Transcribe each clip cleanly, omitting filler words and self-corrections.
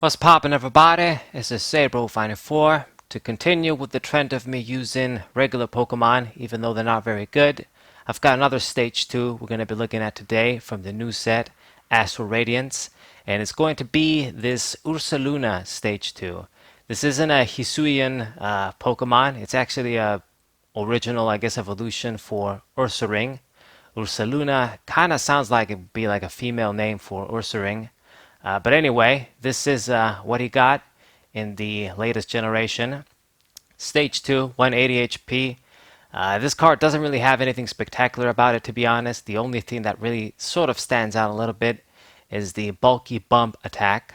What's poppin', everybody? It's a Sabro54 to continue with the trend of me using regular Pokemon, even though they're not very good. I've got another Stage 2 we're going to be looking at today from the new set, Astral Radiance, and it's going to be this Ursaluna Stage 2. This isn't a Hisuian Pokemon, it's actually a original, I guess, evolution for Ursaring. Ursaluna kind of sounds like it'd be like a female name for Ursaring. But anyway, this is what he got in the latest generation. Stage 2, 180 HP. This card doesn't really have anything spectacular about it, to be honest. The only thing that really sort of stands out a little bit is the bulky bump attack,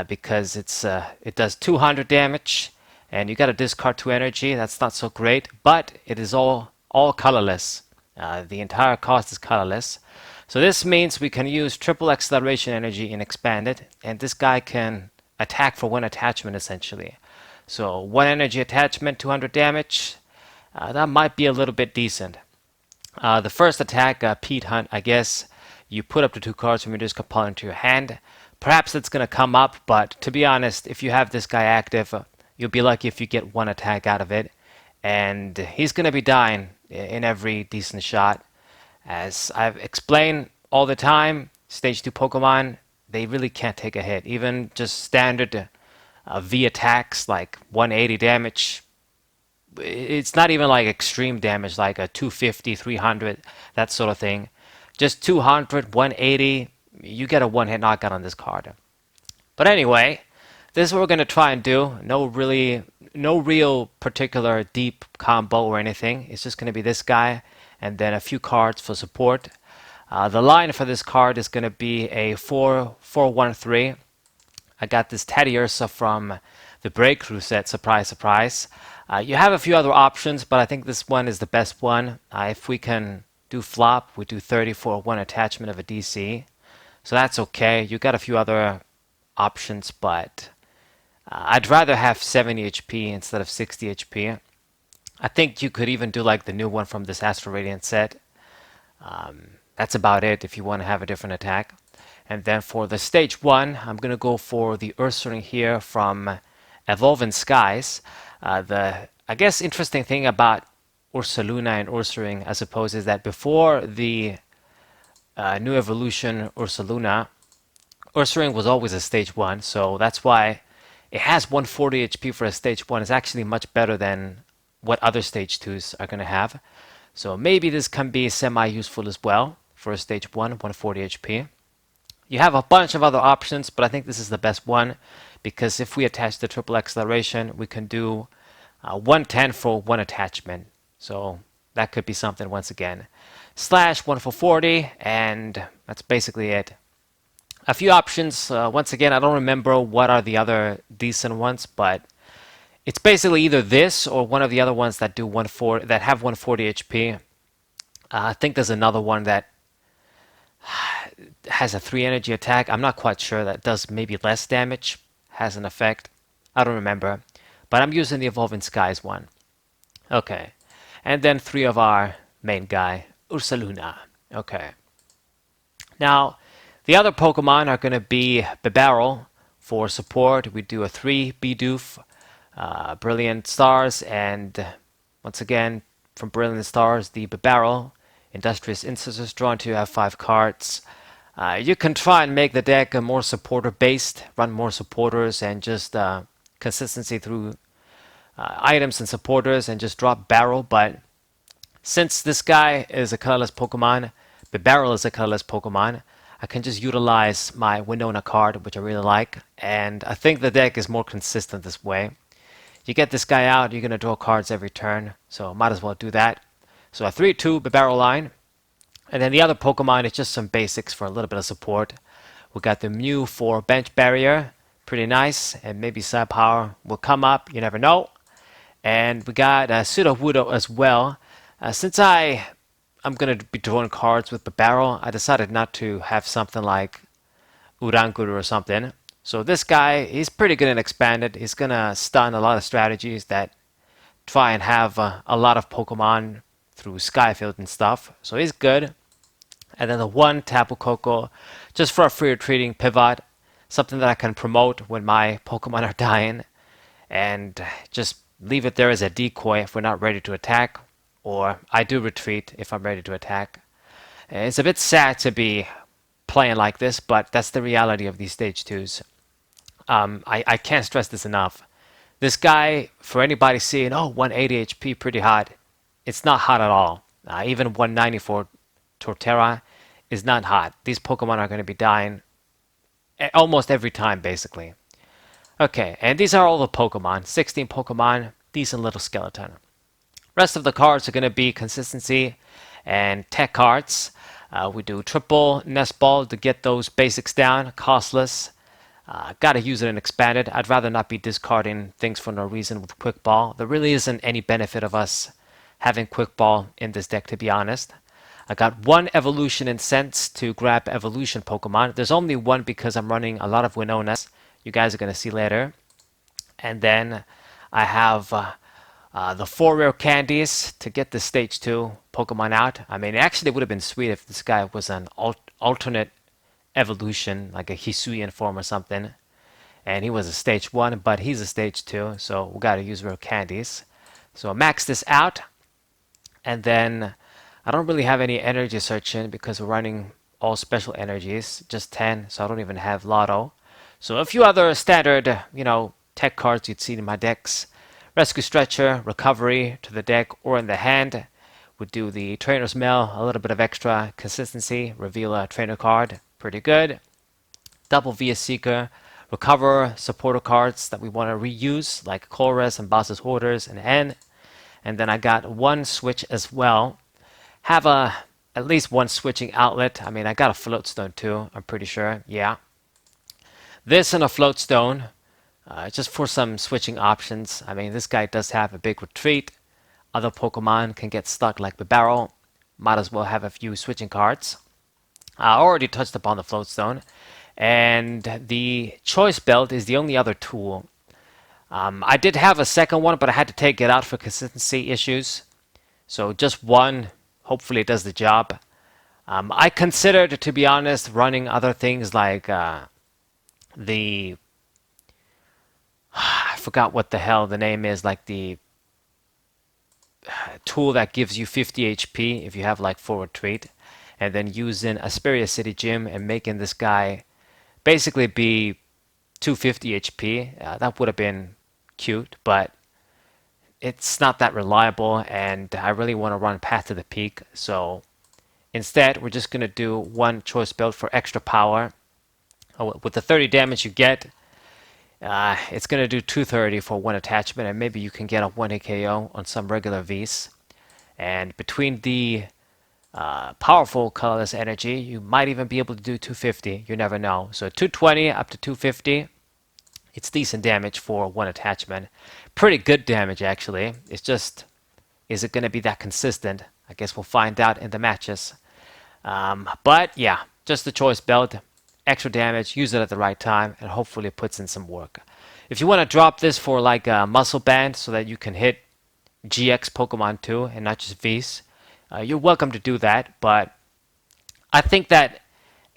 because it does 200 damage, and you got to discard 2 energy. That's not so great, but it is all colorless. The entire cost is colorless. So this means we can use triple acceleration energy and expand it, and this guy can attack for 1 attachment essentially. So 1 energy attachment, 200 damage, that might be a little bit decent. The first attack, Pete Hunt, I guess you put up to 2 cards from your discard pile into your hand. Perhaps it's going to come up, but to be honest, if you have this guy active, you'll be lucky if you get 1 attack out of it, and he's going to be dying in every decent shot. As I've explained all the time, Stage 2 Pokemon, they really can't take a hit. Even just standard V attacks like 180 damage, it's not even like extreme damage like a 250, 300, that sort of thing. Just 200, 180, you get a 1-hit knockout on this card. But anyway, this is what we're going to try and do. No real particular deep combo or anything. It's just going to be this guy and then a few cards for support. The line for this card is going to be a 4-4-1-3. I got this Teddiursa from the Breakthrough set, surprise, surprise. You have a few other options, but I think this one is the best one. If we can do flop, we do 30 for 1 attachment of a DC. So that's okay. You got a few other options, but I'd rather have 70 HP instead of 60 HP. I think you could even do like the new one from this Astral Radiance set. That's about it if you want to have a different attack. And then for the Stage 1, I'm going to go for the Ursaring here from Evolving Skies. I guess interesting thing about Ursaluna and Ursaring, I suppose, is that before the new evolution Ursaluna, Ursaring was always a Stage 1, so that's why it has 140 HP for a Stage 1. It's actually much better than what other Stage 2s are going to have. So maybe this can be semi-useful as well for a Stage 1, 140 HP. You have a bunch of other options, but I think this is the best one because if we attach the triple acceleration, we can do 110 for 1 attachment. So that could be something once again. Slash 1 for 40, and that's basically it. A few options. Once again, I don't remember what are the other decent ones, but it's basically either this or one of the other ones that do 140, that have 140 HP. I think there's another one that has a 3 energy attack. I'm not quite sure. That does maybe less damage, has an effect. I don't remember. But I'm using the Evolving Skies one. Okay. And then 3 of our main guy, Ursaluna. Okay. Now, the other Pokemon are going to be Bibarel for support. We do a 3 Bidoof. Brilliant Stars, and once again from Brilliant Stars, the Bibarel, Industrious Incisors, drawn to have 5 cards. You can try and make the deck more supporter based, run more supporters, and just consistency through items and supporters, and just drop Barrel. But since this guy is a colorless Pokemon, Bibarel is a colorless Pokemon, I can just utilize my Winona card, which I really like, and I think the deck is more consistent this way. You get this guy out, you're going to draw cards every turn, so might as well do that. So a 3-2 Bibarel line. And then the other Pokemon is just some basics for a little bit of support. We got the Mew for Bench Barrier, pretty nice, and maybe Side Power will come up, you never know. And we got Sudowoodo as well. Since I'm going to be drawing cards with Bibarel, I decided not to have something like Uranguru or something. So this guy, he's pretty good and expanded. He's going to stun a lot of strategies that try and have a lot of Pokemon through Skyfield and stuff. So he's good. And then the 1 Tapu Koko, just for a free retreating pivot. something that I can promote when my Pokemon are dying, and just leave it there as a decoy if we're not ready to attack, or I do retreat if I'm ready to attack. It's a bit sad to be playing like this, but that's the reality of these stage 2s. I can't stress this enough. This guy, for anybody seeing, oh, 180 HP, pretty hot, it's not hot at all. Even 190 for Torterra is not hot. These Pokemon are going to be dying almost every time, basically. Okay, and these are all the Pokemon. 16 Pokemon, decent little skeleton. Rest of the cards are going to be consistency and tech cards. We do triple nest ball to get those basics down, costless. Gotta use it in expanded. I'd rather not be discarding things for no reason with quick ball. There really isn't any benefit of us having quick ball in this deck, to be honest. I got one evolution in sense to grab evolution Pokemon. There's only one because I'm running a lot of Winonas. You guys are gonna see later. And then I have the 4 rare candies to get the stage 2 Pokemon out. I mean, actually, it would have been sweet if this guy was an alternate evolution, like a Hisuian form or something. And he was a stage 1, but he's a stage 2, so we gotta use rare candies. So I max this out, and then I don't really have any energy searching because we're running all special energies, just 10, so I don't even have Lotto. So a few other standard, tech cards you'd see in my decks. Rescue Stretcher, Recovery to the deck or in the hand. Would do the Trainer's Mail, a little bit of extra consistency, reveal a trainer card, pretty good. Double Via Seeker, recover supporter cards that we want to reuse, like Chorus and Boss's Hoarders and N. And then I got one switch as well. Have at least one switching outlet. I mean, I got a Floatstone too, I'm pretty sure. Yeah. This and a Floatstone, just for some switching options. I mean, this guy does have a big retreat. Other Pokemon can get stuck like Bibarel. Might as well have a few switching cards. I already touched upon the Floatstone. And the Choice Belt is the only other tool. I did have a second one, but I had to take it out for consistency issues. So just one, hopefully it does the job. I considered, to be honest, running other things like the... I forgot what the hell the name is, like the tool that gives you 50 HP if you have like 4 retreat. And then using Asperia City Gym and making this guy basically be 250 HP. That would have been cute, but it's not that reliable, and I really want to run Path to the Peak. So instead, we're just going to do one choice build for extra power. With the 30 damage you get, it's going to do 230 for one attachment, and maybe you can get a 1-hit KO on some regular Vs. And between the powerful colorless energy, you might even be able to do 250. You never know. So 220 up to 250. It's decent damage for one attachment. Pretty good damage, actually. It's just, is it going to be that consistent? I guess we'll find out in the matches. But yeah, just the choice belt. Extra damage, use it at the right time, and hopefully it puts in some work. If you want to drop this for like a muscle band so that you can hit GX Pokemon too and not just Vs, you're welcome to do that. But I think that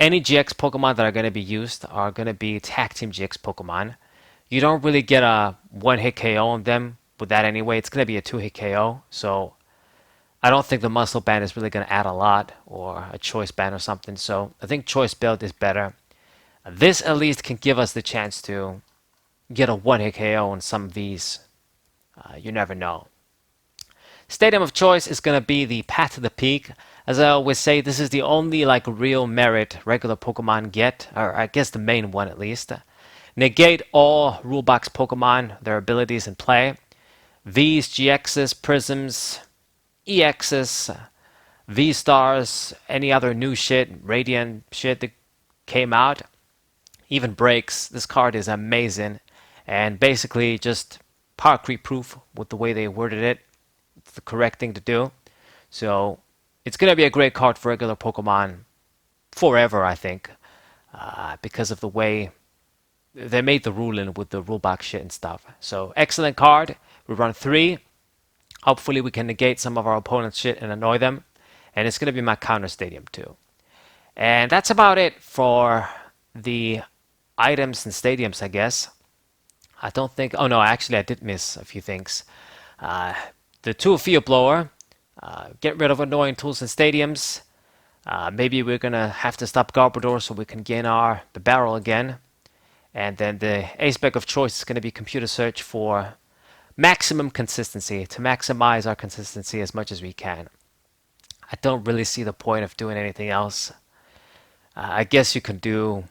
any GX Pokemon that are going to be used are going to be Tag Team GX Pokemon. You don't really get a 1-hit KO on them with that anyway. It's going to be a 2-hit KO. So I don't think the muscle band is really going to add a lot, or a choice band or something. So I think choice build is better. This at least can give us the chance to get a 1-hit KO on some of these. You never know. Stadium of choice is going to be the Path to the Peak. As I always say, this is the only like real merit regular Pokemon get, or I guess the main one at least. Negate all Rulebox Pokemon, their abilities in play. Vs, GXs, Prisms, EXs, V-Stars, any other new shit, Radiant shit that came out. Even breaks. This card is amazing. And basically just power creep proof with the way they worded it. It's the correct thing to do. So it's going to be a great card for regular Pokemon forever, I think. Because of the way they made the ruling with the rulebox shit and stuff. So excellent card. We run 3. Hopefully we can negate some of our opponent's shit and annoy them. And it's going to be my counter stadium too. And that's about it for the items and stadiums, I guess. I don't think. Oh no, actually, I did miss a few things. Uh, the tool field blower. Get rid of annoying tools and stadiums. Maybe we're gonna have to stop Garbodor so we can gain our the barrel again. And then the aspect of choice is gonna be computer search for maximum consistency to maximize our consistency as much as we can. I don't really see the point of doing anything else. I guess you can do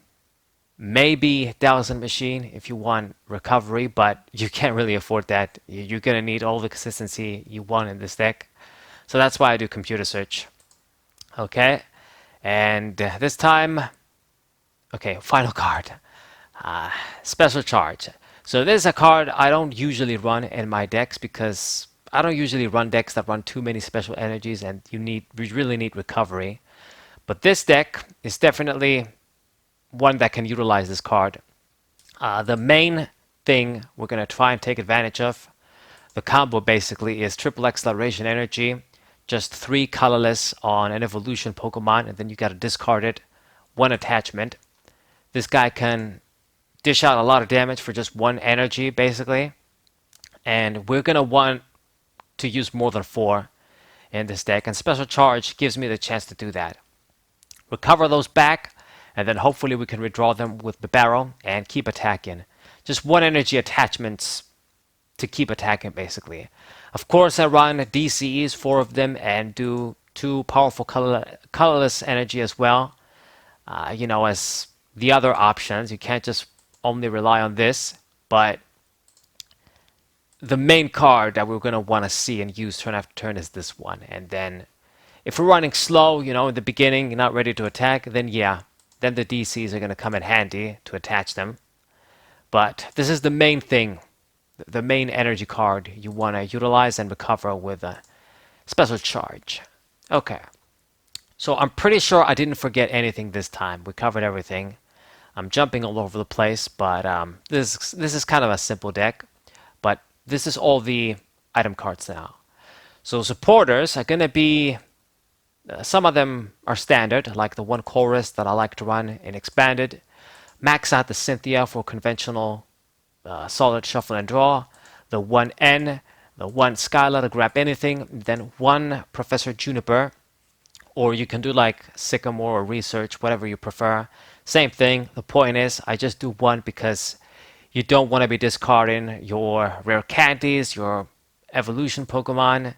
maybe Thousand Machine if you want recovery, but you can't really afford that. You're gonna need all the consistency you want in this deck. So that's why I do computer search. Okay, and this time, okay, final card. Special charge. So this is a card I don't usually run in my decks because I don't usually run decks that run too many special energies and you really need recovery. But this deck is definitely one that can utilize this card. The main thing we're going to try and take advantage of, the combo basically is triple acceleration energy, just 3 colorless on an evolution Pokemon, and then you got to discard it, 1 attachment. This guy can dish out a lot of damage for just 1 energy basically, and we're going to want to use more than 4 in this deck, and special charge gives me the chance to do that. Recover those back, and then hopefully we can redraw them with the barrel and keep attacking. Just 1 energy attachments to keep attacking basically. Of course I run DCEs, 4 of them, and do 2 powerful colorless energy as well. As the other options, you can't just only rely on this, but the main card that we're going to want to see and use turn after turn is this one. And then if we're running slow, in the beginning, you're not ready to attack, then yeah, then the DCs are going to come in handy to attach them. But this is the main thing, the main energy card you want to utilize and recover with a special charge. Okay, so I'm pretty sure I didn't forget anything this time. We covered everything. I'm jumping all over the place, but this is kind of a simple deck. But this is all the item cards now. So supporters are going to be, some of them are standard, like the 1 chorus that I like to run in expanded. Max out the Cynthia for conventional solid shuffle and draw. The 1 N, the 1 Skyla to grab anything, then 1 Professor Juniper. Or you can do like Sycamore or Research, whatever you prefer. Same thing. The point is, I just do 1 because you don't want to be discarding your rare candies, your evolution Pokemon,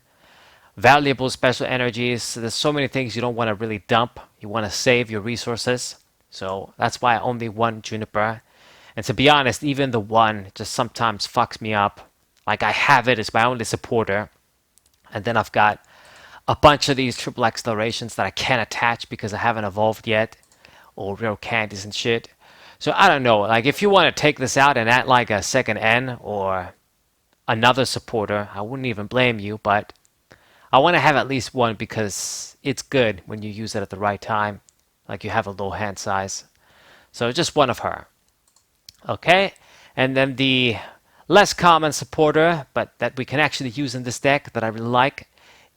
valuable special energies. There's so many things you don't want to really dump. You want to save your resources. So that's why I only 1 Juniper. And to be honest, even the 1 just sometimes fucks me up. Like I have it as my only supporter. And then I've got a bunch of these triple accelerations that I can't attach because I haven't evolved yet. Or rare candies and shit. So I don't know, like if you want to take this out and add like a second N or another supporter, I wouldn't even blame you, but I want to have at least 1 because it's good when you use it at the right time, like you have a low hand size. So just 1 of her. Okay, and then the less common supporter, but that we can actually use in this deck that I really like,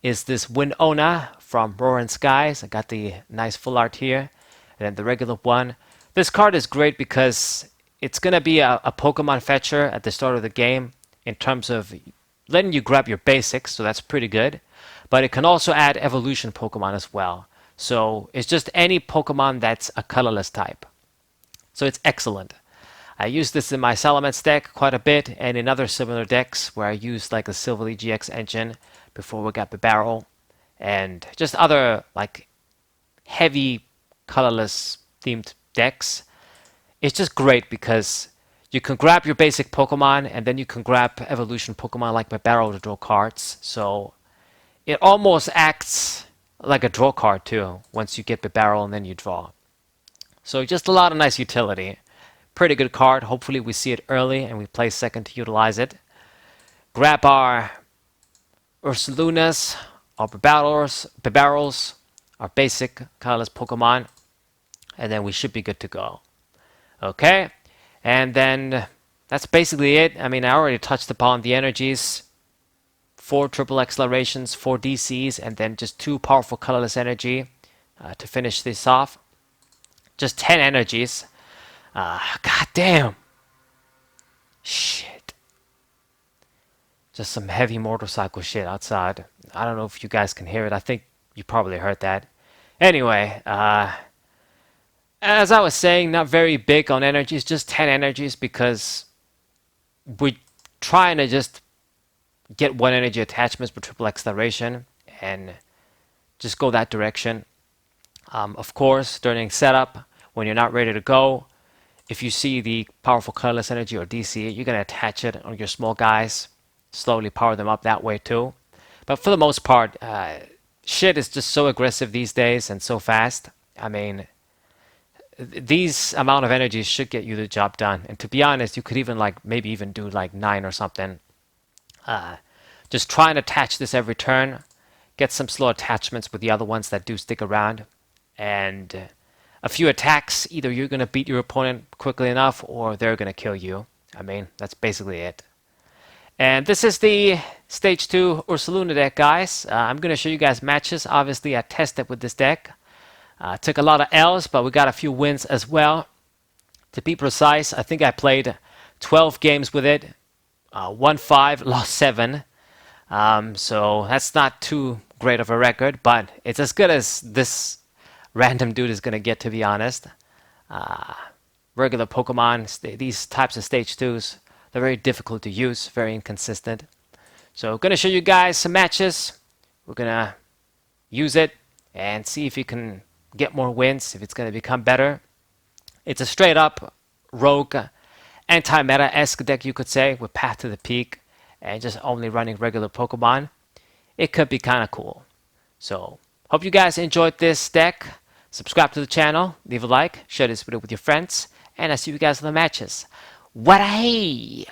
is this Winona from Roaring Skies. I got the nice full art here, and then the regular one. This card is great because it's going to be a Pokemon fetcher at the start of the game in terms of letting you grab your basics, so that's pretty good. But it can also add evolution Pokemon as well. So it's just any Pokemon that's a colorless type. So it's excellent. I use this in my Salamence deck quite a bit and in other similar decks where I used like the Silvally GX engine before we got the barrel. And just other like heavy colorless themed decks. It's just great because you can grab your basic Pokemon and then you can grab evolution Pokemon like my barrel to draw cards. So it almost acts like a draw card too once you get the barrel and then you draw. So just a lot of nice utility. Pretty good card. Hopefully we see it early and we play second to utilize it. Grab our Ursalunas, our Bibarels, our basic colorless Pokemon, and then we should be good to go. Okay, and then that's basically it. I mean, I already touched upon the energies. 4 triple accelerations, 4 DCs, and then just 2 powerful colorless energy to finish this off. Just 10 energies. God damn. Shit. Just some heavy motorcycle shit outside. I don't know if you guys can hear it. I think you probably heard that. Anyway, as I was saying, not very big on energies, just 10 energies because we're trying to just get one energy attachments with triple acceleration and just go that direction. Of course, during setup, when you're not ready to go, if you see the powerful colorless energy or DC, you're going to attach it on your small guys, slowly power them up that way too. But for the most part, shit is just so aggressive these days and so fast. I mean, these amount of energies should get you the job done. And to be honest, you could even like maybe even do like 9 or something. Just try and attach this every turn. Get some slow attachments with the other ones that do stick around. And a few attacks, either you're going to beat your opponent quickly enough or they're going to kill you. I mean, that's basically it. And this is the Stage 2 Ursaluna deck, guys. I'm going to show you guys matches. Obviously, I tested with this deck. Took a lot of L's, but we got a few wins as well. To be precise, I think I played 12 games with it. Won 5, lost 7. So that's not too great of a record, but it's as good as this random dude is going to get, to be honest. Regular Pokemon, these types of Stage 2s, they're very difficult to use, very inconsistent. So I'm going to show you guys some matches. We're going to use it and see if you can get more wins, if it's going to become better. It's a straight up rogue anti-meta-esque deck, you could say, with Path to the Peak and just only running regular Pokemon. It could be kind of cool. So hope you guys enjoyed this deck. Subscribe to the channel, leave a like, share this video with your friends, and I'll see you guys in the matches. What a